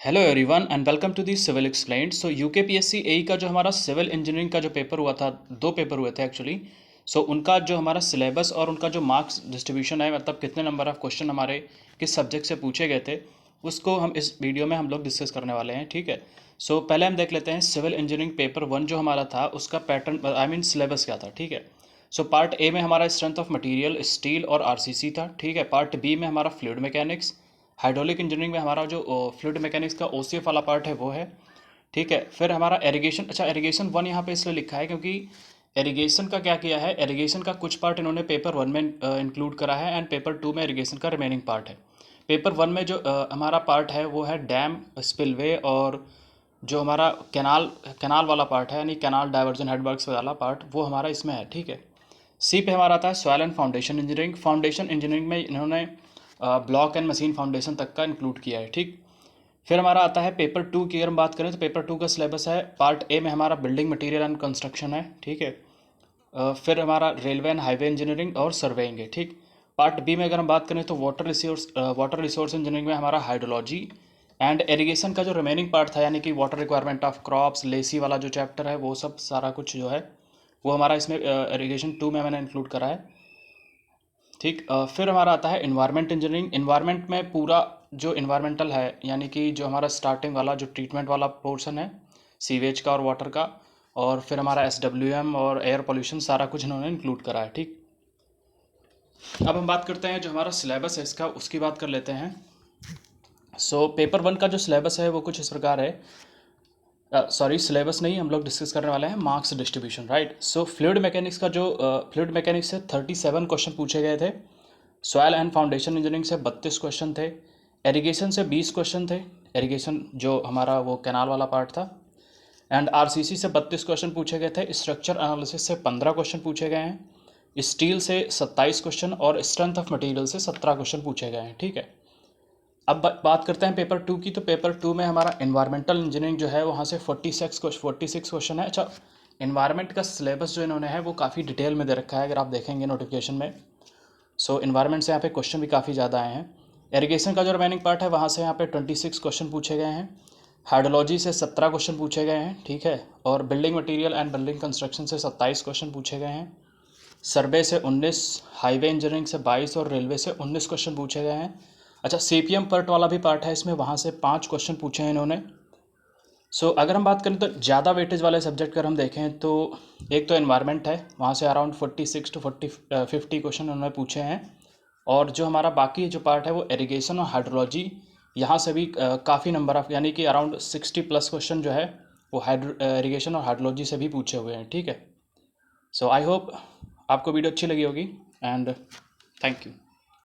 Hello everyone and welcome to the civil explained. So UKPSC AE का जो हमारा civil engineering का जो पेपर हुआ था, दो पेपर हुए थे एक्चुअली। सो उनका जो हमारा सिलेबस और उनका जो मार्क्स डिस्ट्रीब्यूशन है, मतलब कितने नंबर ऑफ क्वेश्चन हमारे किस सब्जेक्ट से पूछे गए थे, उसको हम इस वीडियो में हम लोग डिस्कस करने वाले हैं। ठीक है। सो पहले हम देख लेते हैं सिविल इंजीनियरिंग पेपर वन जो हमारा था उसका पैटर्न, आई मीन सिलेबस क्या था। ठीक है। सो पार्ट ए में हमारा स्ट्रेंथ ऑफ मटेरियल, स्टील और आरसीसी था। ठीक है। पार्ट बी में हमारा फ्लूइड मैकेनिक्स, हाइड्रोलिक इंजीनियरिंग में हमारा जो फ्लूइड मैकेनिक्स का ओसीएफ वाला पार्ट है वो है। ठीक है। फिर हमारा एरीगेशन, अच्छा एरीगेशन वन यहाँ पे इसलिए लिखा है क्योंकि एरीगेशन का क्या किया है, एरीगेशन का कुछ पार्ट इन्होंने पेपर वन में इंक्लूड करा है एंड पेपर टू में एरीगेशन का रिमेनिंग पार्ट है। पेपर वन में जो हमारा पार्ट है वो है डैम, स्पिलवे और जो हमारा कैनाल कैनाल वाला पार्ट है, यानी कैनाल डाइवर्जन हेडवर्क्स वाला पार्ट, वो हमारा इसमें है। ठीक है। सी पे हमारा आता है soil and foundation engineering. Foundation engineering में इन्होंने ब्लॉक एंड मशीन फाउंडेशन तक का इंक्लूड किया है। ठीक। फिर हमारा आता है पेपर टू की, अगर हम बात करें तो पेपर टू का सिलेबस है, पार्ट ए में हमारा बिल्डिंग मटेरियल एंड कंस्ट्रक्शन है। ठीक है। फिर हमारा रेलवे एंड हाईवे इंजीनियरिंग और सर्वेइंग है। ठीक। पार्ट बी में अगर हम बात करें तो वाटर रिसोर्स इंजीनियरिंग में हमारा हाइड्रोलॉजी एंड इरिगेशन का जो रिमेनिंग पार्ट था, यानी कि वाटर रिक्वायरमेंट ऑफ क्रॉप्स, लेसी वाला जो चैप्टर है, वो सब सारा कुछ जो है वो हमारा इसमें इरिगेशन टू में मैंने इंक्लूड करा है। ठीक। फिर हमारा आता है इन्वायरमेंट इंजीनियरिंग। इन्वायरमेंट में पूरा जो इन्वायरमेंटल है, यानी कि जो हमारा स्टार्टिंग वाला जो ट्रीटमेंट वाला पोर्शन है, सीवेज का और वाटर का, और फिर हमारा एसडब्ल्यूएम और एयर पोल्यूशन, सारा कुछ इन्होंने इंक्लूड करा है। ठीक। अब हम बात करते हैं जो हमारा सिलेबस है इसका, उसकी बात कर लेते हैं। सो पेपर वन का जो सिलेबस है वो कुछ इस प्रकार है। सॉरी, सिलेबस नहीं, हम लोग डिस्कस करने वाले हैं मार्क्स डिस्ट्रीब्यूशन, राइट। सो फ्लूइड मैकेनिक्स का जो फ्लूइड मैकेनिक्स से 37 क्वेश्चन पूछे गए थे। सॉयल एंड फाउंडेशन इंजीनियरिंग से 32 क्वेश्चन थे। एरीगेशन से 20 क्वेश्चन थे, एरीगेशन जो हमारा वो कैनाल वाला पार्ट था। एंड आरसीसी से 32 क्वेश्चन पूछे गए थे। स्ट्रक्चर एनालिसिस से 15 क्वेश्चन पूछे गए हैं। स्टील से 27 क्वेश्चन और स्ट्रेंथ ऑफ मटेरियल से 17 क्वेश्चन पूछे गए हैं। ठीक है। अब बात करते हैं पेपर टू की, तो पेपर टू में हमारा इन्वायरमेंटल इंजीनियरिंग जो है वहाँ से 46 क्वेश्चन है। अच्छा, इन्वायरमेंट का सिलेबस जो इन्होंने है वो काफ़ी डिटेल में दे रखा है, अगर आप देखेंगे नोटिफिकेशन में। सो इन्वायरमेंट से यहाँ पे क्वेश्चन भी काफ़ी ज़्यादा आए हैं। इरिगेशन का जो रिमेनिंग पार्ट है वहाँ से यहाँ पे 26 क्वेश्चन पूछे गए हैं। हाइड्रोलॉजी से 17 क्वेश्चन पूछे गए हैं। ठीक है। और building material and building construction से 27 क्वेश्चन पूछे गए हैं। सर्वे से 19, हाईवे इंजीनियरिंग से 22 और रेलवे से 19 क्वेश्चन पूछे गए हैं। अच्छा, सीपीएम पर्ट वाला भी पार्ट है इसमें, वहाँ से 5 क्वेश्चन पूछे हैं इन्होंने। सो अगर हम बात करें तो ज़्यादा वेटेज वाले सब्जेक्ट अगर हम देखें तो एक तो एनवायरनमेंट है, वहाँ से अराउंड 46 टू 50 क्वेश्चन उन्होंने पूछे हैं। और जो हमारा बाकी जो पार्ट है वो इरिगेशन और हाइड्रोलॉजी, यहाँ से भी काफ़ी नंबर ऑफ, यानी कि अराउंड 60+ क्वेश्चन जो है वो इरिगेशन और हाइड्रोलॉजी से भी पूछे हुए हैं। ठीक है। सो आई होप आपको वीडियो अच्छी लगी होगी एंड थैंक यू।